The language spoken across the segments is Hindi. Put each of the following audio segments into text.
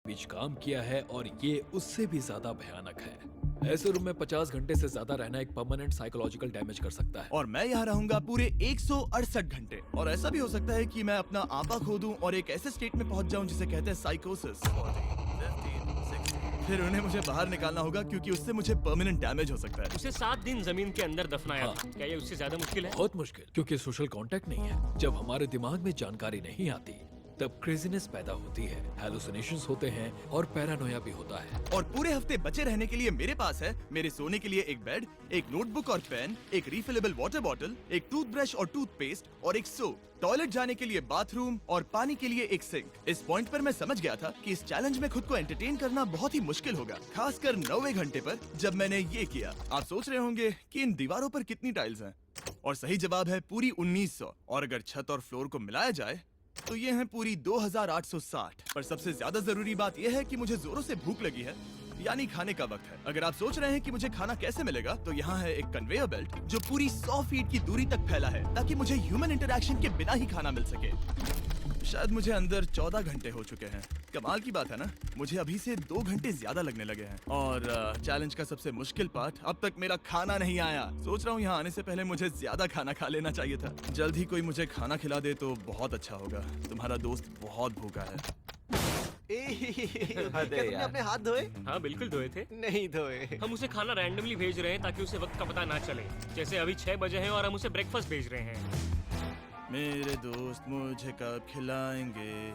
बीच काम किया है और ये उससे भी ज्यादा भयानक है। ऐसे रूम में 50 घंटे से ज्यादा रहना एक परमानेंट साइकोलॉजिकल डैमेज कर सकता है। और मैं यहाँ रहूंगा पूरे 168 घंटे। और ऐसा भी हो सकता है कि मैं अपना आपा खो दूं और एक ऐसे स्टेट में पहुंच जाऊं जिसे कहते हैं साइकोसिस। फिर उन्हें मुझे बाहर निकालना होगा क्योंकि उससे मुझे परमानेंट डैमेज हो सकता है। उसे 7 दिन जमीन के अंदर दफनाया हाँ। था। क्या ये उससे ज्यादा मुश्किल है? बहुत मुश्किल, क्योंकि सोशल कांटेक्ट नहीं है। जब हमारे दिमाग में जानकारी नहीं आती तब क्रेजीनेस पैदा होती है, हैलुसिनेशंस होते हैं और पैरानोया भी होता है। और पूरे हफ्ते बचे रहने के लिए मेरे पास है मेरे सोने के लिए एक बेड, एक नोटबुक और पेन, एक रिफिलेबल वाटर बॉटल, एक टूथब्रश और टूथपेस्ट और एक सोप, टॉयलेट जाने के लिए बाथरूम और पानी के लिए एक सिंक। इस पॉइंट पर मैं समझ गया था कि इस चैलेंज में खुद को एंटरटेन करना बहुत ही मुश्किल होगा, खासकर 9वें घंटे पर जब मैंने ये किया। आप सोच रहे होंगे कि इन दीवारों पर कितनी टाइल्स हैं? और सही जवाब है पूरी 1900। और अगर छत और फ्लोर को मिलाया जाए तो ये हैं पूरी 2860। पर सबसे ज्यादा जरूरी बात यह है कि मुझे जोरों से भूख लगी है, यानी खाने का वक्त है। अगर आप सोच रहे हैं कि मुझे खाना कैसे मिलेगा, तो यहाँ है एक कन्वेयर बेल्ट जो पूरी 100 फीट की दूरी तक फैला है ताकि मुझे ह्यूमन इंटरैक्शन के बिना ही खाना मिल सके। शायद मुझे अंदर 14 घंटे हो चुके हैं। कमाल की बात है ना, मुझे अभी से 2 घंटे ज्यादा लगने लगे हैं। और चैलेंज का सबसे मुश्किल पार्ट, अब तक मेरा खाना नहीं आया। सोच रहा हूँ यहाँ आने से पहले मुझे ज्यादा खाना खा लेना चाहिए था। जल्द ही कोई मुझे खाना खिला दे तो बहुत अच्छा होगा। तुम्हारा दोस्त बहुत भूखा है। क्या तुमने अपने हाथ धोए? हाँ बिल्कुल धोए थे। नहीं धोए। हम उसे खाना रैंडमली भेज रहे हैं ताकि उसे वक्त का पता ना चले। जैसे अभी 6 बजे हैं और हम उसे ब्रेकफास्ट भेज रहे हैं। मेरे दोस्त मुझे कब खिलाएंगे?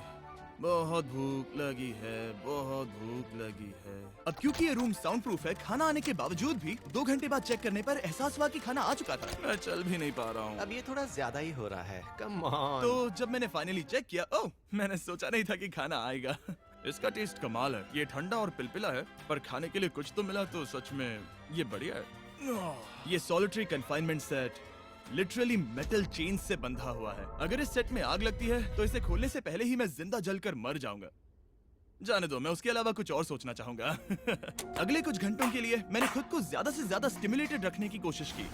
बहुत भूख लगी है, बहुत भूख लगी है। अब क्योंकि ये रूम साउंड प्रूफ है, खाना आने के बावजूद भी 2 घंटे बाद चेक करने पर एहसास हुआ कि खाना आ चुका था। मैं चल भी नहीं पा रहा हूँ। अब ये थोड़ा ज्यादा ही हो रहा है। Come on. तो जब मैंने फाइनली चेक किया, ओह, मैंने सोचा नहीं था कि खाना आएगा। इसका टेस्ट कमाल है। ये ठंडा और पिलपिला है, पर खाने के लिए कुछ तो मिला तो सच में ये बढ़िया है। ये solitary confinement set literally metal chain से बंधा हुआ है। अगर इस सेट में आग लगती है तो इसे खोलने से पहले ही मैं जिंदा जलकर मर जाऊंगा। जाने दो, मैं उसके अलावा कुछ और सोचना चाहूंगा। अगले कुछ घंटों के लिए मैंने खुद को ज्यादा से ज्यादा स्टिमुलेटेड रखने की कोशिश की।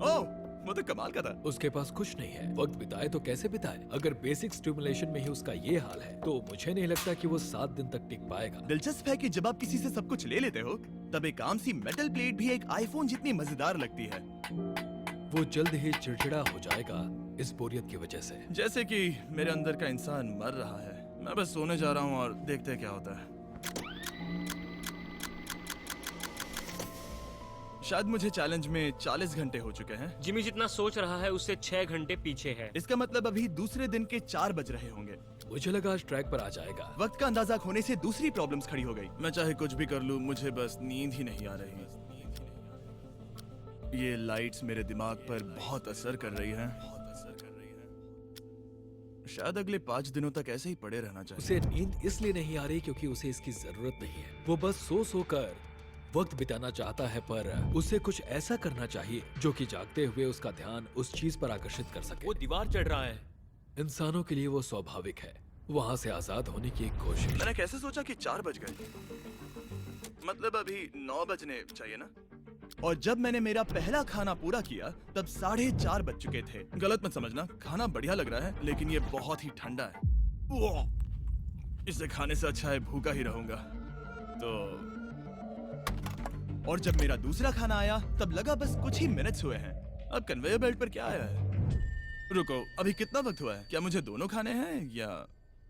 ओह, वो तो कमाल का था। उसके पास कुछ नहीं है, वक्त बिताए तो कैसे बिताए? अगर बेसिक स्टिमुलेशन में ही उसका ये हाल है तो मुझे नहीं लगता कि वो 7 दिन तक टिक पाएगा। दिलचस्प है कि जब आप किसी से सब कुछ ले लेते हो, तब एक आम सी मेटल प्लेट भी एक आईफोन जितनी मजेदार लगती है। वो जल्द ही चिड़चिड़ा हो जाएगा इस बोरियत की वजह से। जैसे कि मेरे अंदर का इंसान मर रहा है। मैं बस सोने जा रहा हूँ और देखते हैं क्या होता है। शायद मुझे चैलेंज में 40 घंटे हो चुके हैं। जिमी जितना सोच रहा है उससे 6 घंटे पीछे है। इसका मतलब अभी दूसरे दिन के 4 बज रहे होंगे। मुझे लगा आज ट्रैक पर आ जाएगा। वक्त का अंदाजा खोने से दूसरी प्रॉब्लम्स खड़ी हो गई। मैं चाहे कुछ भी कर लूं, मुझे बस नींद ही नहीं आ रही। ये लाइट्स मेरे दिमाग पर बहुत असर कर रही हैं। शायद अगले 5 दिनों तक ऐसे ही पड़े रहना चाहिए। उसे नींद इसलिए नहीं आ रही क्योंकि उसे इसकी जरूरत नहीं है। वो बस सो कर वक्त बिताना चाहता है, पर उसे कुछ ऐसा करना चाहिए जो कि जागते हुए उसका ध्यान उस चीज पर आकर्षित कर सके। वो दीवार चढ़ रहा है। इंसानों के लिए वो स्वाभाविक है, वहाँ से आजाद होने की एक कोशिश। मैंने कैसे सोचा कि 4 बज गए? मतलब अभी 9 बजने चाहिए ना? और जब मैंने मेरा पहला खाना पूरा किया तब 4:30 बज चुके थे। गलत मत समझना, खाना बढ़िया लग रहा है, लेकिन ये बहुत ही ठंडा है। इसे खाने से अच्छा है भूखा ही रहूंगा। तो और जब मेरा दूसरा खाना आया तब लगा बस कुछ ही मिनट्स हुए हैं। अब कन्वेयर बेल्ट पर क्या आया है? रुको, अभी कितना वक्त हुआ है? क्या मुझे दोनों खाने हैं या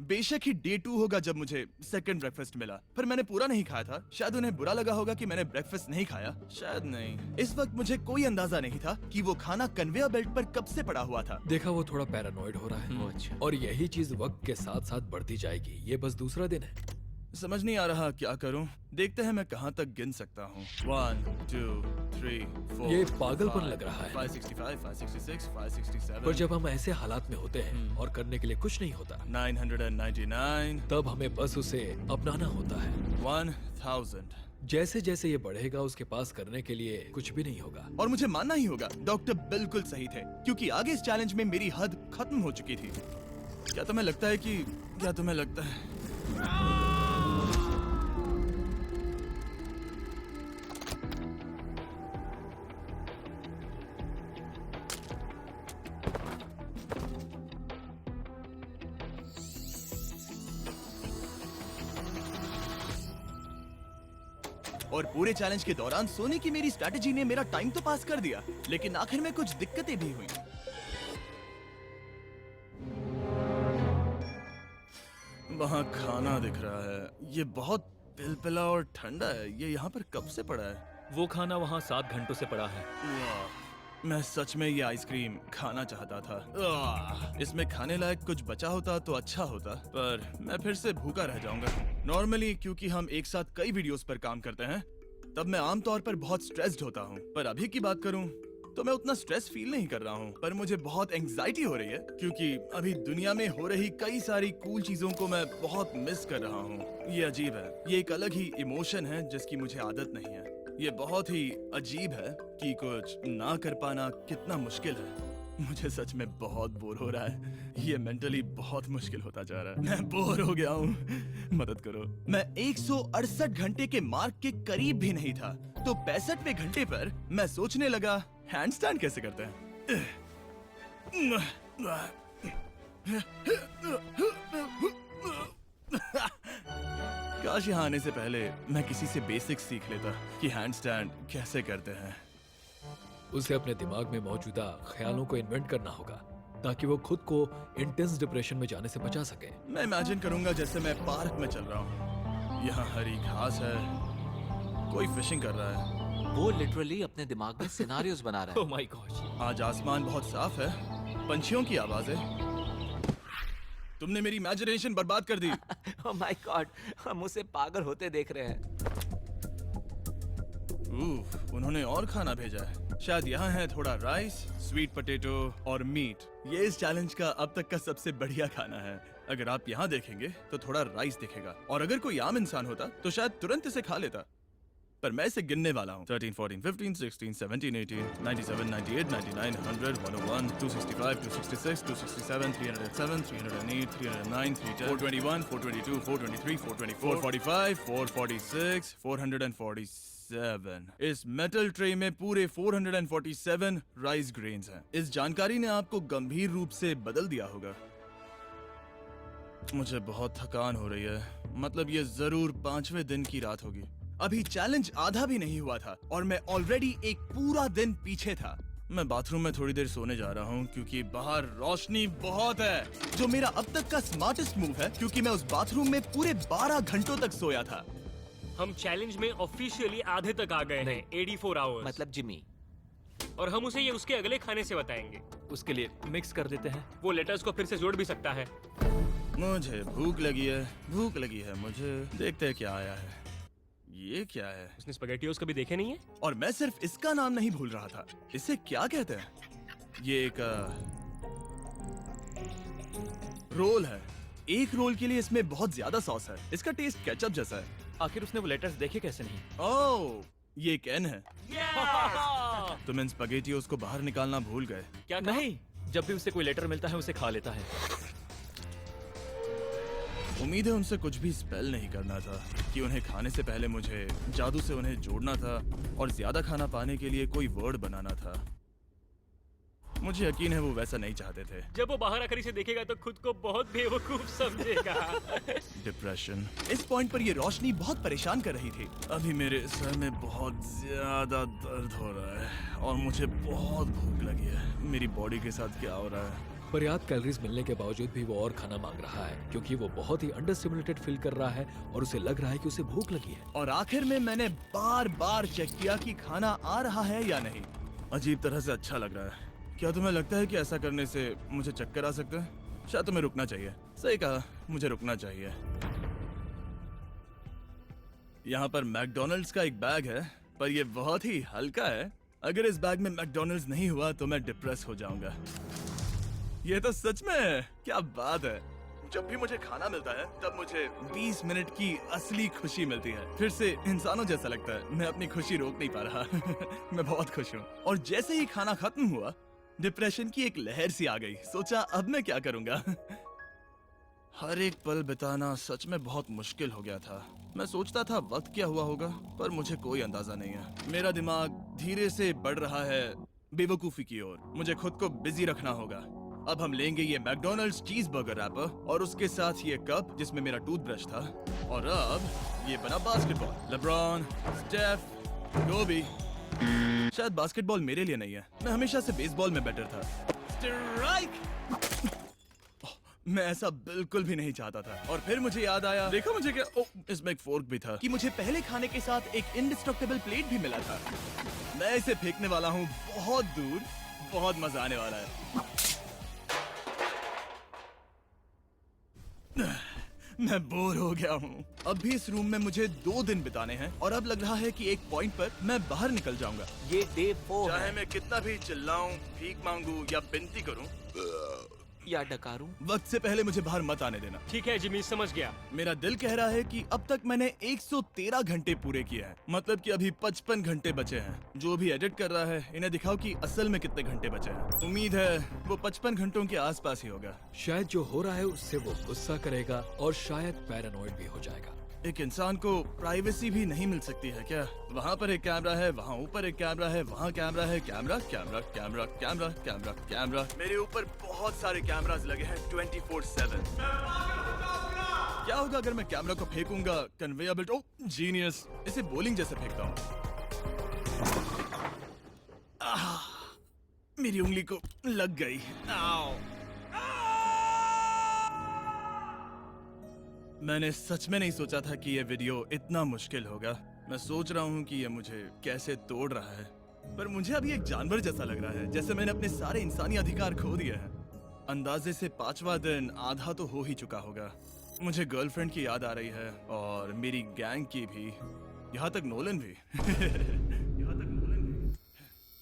बेशक ही डे 2 होगा जब मुझे सेकंड ब्रेकफास्ट मिला, पर मैंने पूरा नहीं खाया था। शायद उन्हें बुरा लगा होगा कि मैंने ब्रेकफास्ट नहीं खाया, शायद नहीं। इस वक्त मुझे कोई अंदाजा नहीं था कि वो खाना कन्वेयर बेल्ट पर कब से पड़ा हुआ था। देखा, वो थोड़ा पैरानॉइड हो रहा है। अच्छा। और यही चीज वक्त के साथ साथ बढ़ती जाएगी। ये बस दूसरा दिन है। समझ नहीं आ रहा क्या करूं। देखते हैं मैं कहां तक गिन सकता हूं। 1 2 3 4। ये पागलपन लग रहा है। 565 566 567। पर जब हम ऐसे हालात में होते हैं और करने के लिए कुछ नहीं होता, 999। तब हमें बस उसे अपनाना होता है। 1000। जैसे जैसे ये बढ़ेगा उसके पास करने के लिए कुछ भी नहीं होगा। और मुझे मानना ही होगा, डॉक्टर बिल्कुल सही थे, क्योंकि आगे इस चैलेंज में मेरी हद खत्म हो चुकी थी। क्या तुम्हें लगता है और पूरे चैलेंज के दौरान सोने की मेरी स्ट्रैटेजी ने मेरा टाइम तो पास कर दिया, लेकिन आखिर में कुछ दिक्कतें भी हुई। वहाँ खाना दिख रहा है, ये बहुत पिलपिला और ठंडा है। ये यहाँ पर कब से पड़ा है? वो खाना वहाँ 7 घंटों से पड़ा है। वाह, मैं सच में ये आइसक्रीम खाना चाहता था। इसमें खाने लायक कुछ बचा होता तो अच्छा होता, पर मैं फिर से भूखा रह जाऊंगा। नॉर्मली क्योंकि हम एक साथ कई वीडियोस पर काम करते हैं, तब मैं आमतौर पर बहुत स्ट्रेस्ड होता हूँ। पर अभी की बात करूँ तो मैं उतना स्ट्रेस फील नहीं कर रहा हूँ, पर मुझे बहुत एंजाइटी हो रही है क्योंकि अभी दुनिया में हो रही कई सारी कूल चीजों को मैं बहुत मिस कर रहा हूँ। ये अजीब है, ये एक अलग ही इमोशन है जिसकी मुझे आदत नहीं है। ये बहुत ही अजीब है कि कुछ ना कर पाना कितना मुश्किल है। मुझे सच में बहुत बोर हो रहा है। ये मेंटली बहुत मुश्किल होता जा रहा है। मैं बोर हो गया हूँ, मदद करो। मैं 168 घंटे के मार्क के करीब भी नहीं था, तो 65वें घंटे पर मैं सोचने लगा हैंडस्टैंड कैसे करते हैं। काश यहाँ आने से पहले मैं किसी से बेसिक्स सीख लेता कि हैंडस्टैंड कैसे करते हैं। उसे अपने दिमाग में मौजूदा ख्यालों को इन्वेंट करना होगा ताकि वो खुद को इंटेंस डिप्रेशन में जाने से बचा सके। मैं इमेजिन करूंगा जैसे मैं पार्क में चल रहा हूँ, यहाँ हरी घास है, कोई फिशिंग कर रहा है। वो लिटरली अपने दिमाग में सिनारियोस बना रहा ओह माय गॉड। आज आसमान बहुत साफ है, पंछियों की आवाज है। तुमने मेरी इमेजिनेशन बर्बाद कर दी। है। ओह माय गॉड, हम उसे पागल होते देख रहे हैं। उन्होंने और खाना भेजा है। शायद यहाँ है थोड़ा राइस, स्वीट पोटैटो और मीट। ये इस चैलेंज का अब तक का सबसे बढ़िया खाना है। अगर आप यहाँ देखेंगे तो थोड़ा राइस दिखेगा, और अगर कोई आम इंसान होता तो शायद तुरंत इसे खा लेता, पर मैं इसे गिनने वाला हूँ। 13, 14, 15, 16, 17, 18, 97, 98, 99, 100, 101, 265, 266, 267, 307, 308, 309, 310, 421, 422, 423, 424, 445, 446, 447। इस मेटल ट्रे में पूरे 447 राइस ग्रेन्स हैं। इस जानकारी ने आपको गंभीर रूप से बदल दिया होगा। मुझे बहुत थकान हो रही है, मतलब ये जरूर 5वें दिन की रात होगी। अभी चैलेंज आधा भी नहीं हुआ था और मैं ऑलरेडी एक पूरा दिन पीछे था। मैं बाथरूम में थोड़ी देर सोने जा रहा हूँ क्योंकि बाहर रोशनी बहुत है, जो मेरा अब तक का स्मार्टेस्ट मूव है क्योंकि मैं उस बाथरूम में पूरे 12 घंटों तक सोया था। हम चैलेंज में ऑफिशियली आधे तक आ गए हैं, 84 आवर्स। मतलब जिमी, और हम उसे ये उसके अगले खाने से बताएंगे। उसके लिए मिक्स कर देते हैं। वो लेटर्स को फिर से जोड़ भी सकता है। मुझे भूख लगी है मुझे। देखते हैं क्या आया है। ये क्या है? उसने स्पैगेटियोस कभी देखे नहीं है? और मैं सिर्फ इसका नाम नहीं भूल रहा था। इसे क्या कहते हैं? ये एक रोल है। एक रोल के लिए इसमें बहुत ज्यादा सॉस है। इसका टेस्ट केचप जैसा है। आखिर उसने वो लेटर्स देखे कैसे नहीं? ओह, ये कैन है। तुम इन स्पैगेटियोस को बाहर निकालना भूल गए। क्या कहा? नहीं, जब भी उसे कोई लेटर मिलता है उसे खा लेता है। उम्मीद है उनसे कुछ भी स्पेल नहीं करना था कि उन्हें खाने से पहले मुझे जादू से उन्हें जोड़ना था और ज्यादा खाना पाने के लिए कोई वर्ड बनाना था। मुझे यकीन है वो वैसा नहीं चाहते थे। जब वो बाहर आकर इसे देखेगा तो खुद को बहुत बेवकूफ समझेगा। डिप्रेशन। इस पॉइंट पर ये रोशनी बहुत परेशान कर रही थी। अभी मेरे सर में बहुत ज्यादा दर्द हो रहा है और मुझे बहुत भूख लगी है। मेरी बॉडी के साथ क्या हो रहा है? पर्याप्त कैलोरीज मिलने के बावजूद भी वो और खाना मांग रहा है क्योंकि वो बहुत ही अंडर स्टिमुलेटेड फील कर रहा है और उसे लग रहा है कि उसे भूख लगी है। और आखिर में मैंने बार बार चेक किया कि खाना आ रहा है या नहीं। अजीब तरह से अच्छा लग रहा है। क्या तुम्हें लगता है कि ऐसा करने से मुझे चक्कर आ सकता है? शायद तुम्हें रुकना चाहिए। सही कहा, मुझे रुकना चाहिए। यहाँ पर मैकडोनल्ड्स का एक बैग है, पर यह बहुत ही हल्का है। अगर इस बैग में मैकडोनल्ड्स नहीं हुआ तो मैं डिप्रेस हो जाऊंगा। ये तो सच में है, क्या बात है। जब भी मुझे खाना मिलता है तब मुझे 20 मिनट की असली खुशी मिलती है। फिर से इंसानों जैसा लगता है। मैं अपनी खुशी रोक नहीं पा रहा। मैं बहुत खुश हूँ। और जैसे ही खाना खत्म हुआ, डिप्रेशन की एक लहर सी आ गई। सोचा अब मैं क्या करूंगा। हर एक पल बिताना सच में बहुत मुश्किल हो गया था। मैं सोचता था वक्त क्या हुआ होगा, पर मुझे कोई अंदाजा नहीं है। मेरा दिमाग धीरे से बढ़ रहा है बेवकूफी की ओर। मुझे खुद को बिजी रखना होगा। अब हम लेंगे ये मैकडोनल्ड्स चीज बर्गर रैपर और उसके साथ ये कप जिसमें मेरा टूथब्रश था, और अब ये बना बास्केटबॉल। लेब्रॉन, स्टेफ, कोबी। शायद बास्केटबॉल मेरे लिए नहीं है, मैं हमेशा से बेसबॉल में बेटर था। स्ट्राइक! मैं ऐसा बिल्कुल भी नहीं चाहता था। और फिर मुझे याद आया, देखो मुझे क्या, इसमें एक फोर्क भी था, कि मुझे पहले खाने के साथ एक इंडिस्ट्रक्टेबल प्लेट भी मिला था। मैं इसे फेंकने वाला हूँ बहुत दूर, बहुत मजा आने वाला है। मैं बोर हो गया हूँ। अब भी इस रूम में मुझे 2 दिन बिताने हैं और अब लग रहा है कि एक पॉइंट पर मैं बाहर निकल जाऊंगा। ये डे 4 चाहे है मैं कितना भी चिल्लाऊं, भीख मांगू या विनती करूं, या डकारूं। वक्त से पहले मुझे बाहर मत आने देना। ठीक है जिमी, समझ गया। मेरा दिल कह रहा है कि अब तक मैंने 113 घंटे पूरे किए हैं, मतलब कि अभी 55 घंटे बचे हैं। जो भी एडिट कर रहा है, इन्हें दिखाओ कि असल में कितने घंटे बचे हैं। उम्मीद है वो 55 घंटों के आसपास ही होगा। शायद जो हो रहा है उससे वो गुस्सा करेगा और शायद पैरानॉइड भी हो जाएगा। एक इंसान को प्राइवेसी भी नहीं मिल सकती है क्या? वहाँ पर एक कैमरा है, वहाँ ऊपर एक कैमरा है, वहाँ कैमरा है, camera camera camera camera camera camera. मेरे ऊपर बहुत सारे कैमरास लगे हैं 24/7। क्या होगा अगर मैं कैमरा को फेंकूंगा? कन्वेयर बेल्ट, ओह जीनियस, इसे बॉलिंग जैसे फेंकता हूँ। मेरी उंगली को लग गई। आओ। मैंने सच में नहीं सोचा था कि ये वीडियो इतना मुश्किल होगा। मैं सोच रहा हूँ कि ये मुझे कैसे तोड़ रहा है, पर मुझे अभी एक जानवर जैसा लग रहा है, जैसे मैंने अपने सारे इंसानी अधिकार खो दिए हैं। अंदाजे से 5वां दिन आधा तो हो ही चुका होगा। मुझे गर्लफ्रेंड की याद आ रही है और मेरी गैंग की भी, यहाँ तक नोलन भी। यहाँ तक नोलन भी।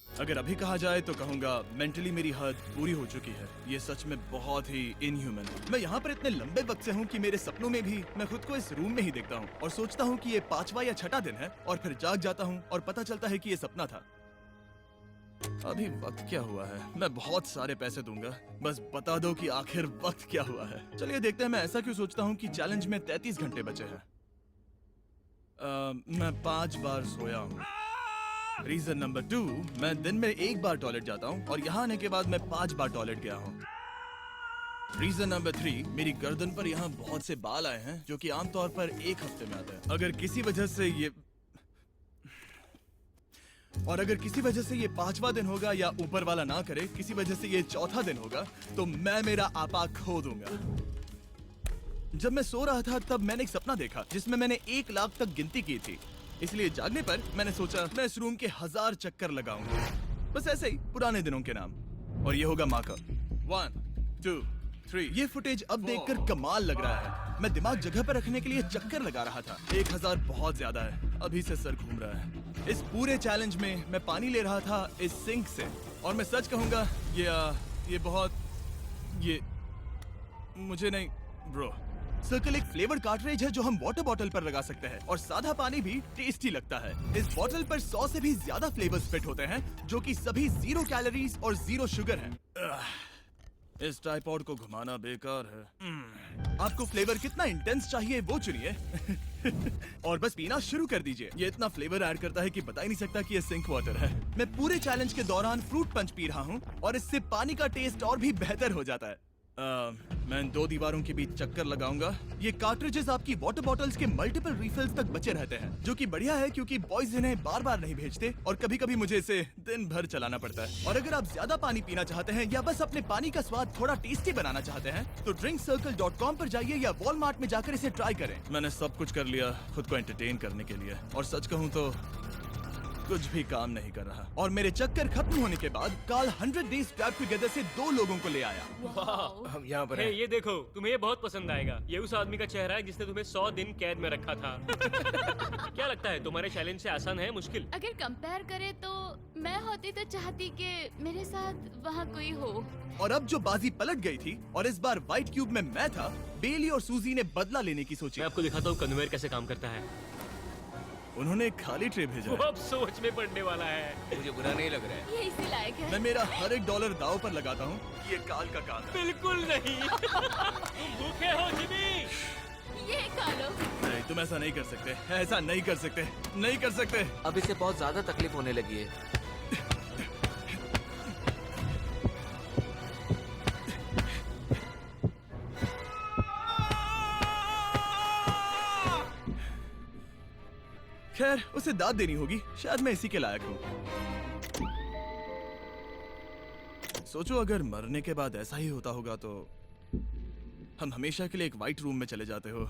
अगर अभी कहा जाए तो कहूँगा मेंटली मेरी हद पूरी हो चुकी है। ये सच में बहुत ही इनह्यूमन है। मैं यहाँ पर इतने लंबे वक्त से हूँ कि मेरे सपनों में भी मैं खुद को इस रूम में ही देखता हूँ और सोचता हूँ कि ये 5वां या 6वां दिन है और फिर जाग जाता हूँ और पता चलता है कि ये सपना था। अभी वक्त क्या हुआ है? मैं बहुत सारे पैसे दूंगा, बस बता दो कि आखिर वक्त क्या हुआ है। चलिए देखते हैं मैं ऐसा क्यों सोचता हूँ कि चैलेंज में 33 घंटे बचे हैं। मैं 5 बार सोया हूँ। रीजन नंबर 2, मैं दिन में 1 बार टॉयलेट जाता हूँ और यहाँ आने के बाद मैं 5 बार टॉयलेट गया हूँ। रीजन नंबर 3, मेरी गर्दन पर यहाँ बहुत से बाल आए हैं जो कि आमतौर पर 1 हफ्ते में आते हैं। अगर किसी वजह से ये 5वां दिन होगा या ऊपर वाला ना करे, किसी वजह से ये 4था दिन होगा, तो मैं मेरा आपा खो दूंगा। जब मैं सो रहा था तब मैंने एक सपना देखा जिसमें मैंने 1 लाख तक गिनती की थी। इसलिए जागने पर मैंने सोचा मैं इस रूम के 1000 चक्कर लगाऊंगा, बस ऐसे ही पुराने दिनों के नाम। और ये होगा माँ का। 1 2 3। ये फुटेज अब देखकर कमाल लग रहा है। मैं दिमाग जगह पर रखने के लिए चक्कर लगा रहा था। 1000 बहुत ज्यादा है, अभी से सर घूम रहा है। इस पूरे चैलेंज में मैं पानी ले रहा था इस सिंक से, और मैं सच कहूंगा ये मुझे नहीं ब्रो। सर्कल एक फ्लेवर कार्ट्रिज है जो हम वाटर बॉटल पर लगा सकते हैं और सादा पानी भी टेस्टी लगता है। इस बॉटल पर 100 से भी ज्यादा फ्लेवर्स फिट होते हैं जो कि सभी 0 कैलोरीज और 0 शुगर हैं। इस ट्राइपॉड को घुमाना बेकार है। आपको फ्लेवर कितना इंटेंस चाहिए वो चुनिए और बस पीना शुरू कर दीजिए। ये इतना फ्लेवर ऐड करता है कि बता ही नहीं सकता कि ये सिंक वाटर है। मैं पूरे चैलेंज के दौरान फ्रूट पंच पी रहा हूँ और इससे पानी का टेस्ट और भी बेहतर हो जाता है। मैं इन 2 दीवारों के बीच चक्कर लगाऊंगा। ये कार्ट्रिजेस आपकी वाटर बॉटल्स के मल्टीपल रिफिल्स तक बचे रहते हैं, जो कि बढ़िया है क्योंकि बॉयज इन्हें बार बार नहीं भेजते और कभी कभी मुझे इसे दिन भर चलाना पड़ता है। और अगर आप ज्यादा पानी पीना चाहते हैं या बस अपने पानी का स्वाद थोड़ा टेस्टी बनाना चाहते हैं तो drinkcircle.com पर जाइए या वॉलमार्ट में जाकर इसे ट्राई करें। मैंने सब कुछ कर लिया खुद को एंटरटेन करने के लिए, और सच कहूँ तो कुछ भी काम नहीं कर रहा। और मेरे चक्कर खत्म होने के बाद कार्ल 100 डेज ट्रैप टुगेदर से 2 लोगों को ले आया। हम यहाँ पर हे, हैं। ये देखो, तुम्हें ये बहुत पसंद आएगा। ये उस आदमी का चेहरा है जिसने तुम्हें 100 दिन कैद में रखा था। क्या लगता है तुम्हारे चैलेंज से आसान है मुश्किल? अगर कंपेयर करे तो मैं होती तो चाहती कि मेरे साथ वहाँ कोई हो। और अब जो बाजी पलट गई थी और इस बार व्हाइट क्यूब में मैं था, बेली और सूजी ने बदला लेने की सोची। मैं आपको दिखाता हूँ कन्वेयर कैसे काम करता है। उन्होंने एक खाली ट्रे भेजा वो है। अब सोच में पड़ने वाला है। मुझे बुरा नहीं लग रहा है। ये इसी लायक है। मैं मेरा हर एक डॉलर दाव पर लगाता हूँ कि ये काल का काम है। बिल्कुल नहीं। तुम भूखे हो जिमी। ये खा लो। नहीं, तुम ऐसा नहीं कर सकते, ऐसा नहीं कर सकते, नहीं कर सकते। अब इसे बहुत ज्यादा तकलीफ होने लगी है। खैर उसे दाद देनी होगी, शायद मैं इसी के लायक हूँ। सोचो अगर मरने के बाद ऐसा ही होता होगा तो हम हमेशा के लिए एक व्हाइट रूम में चले जाते हो।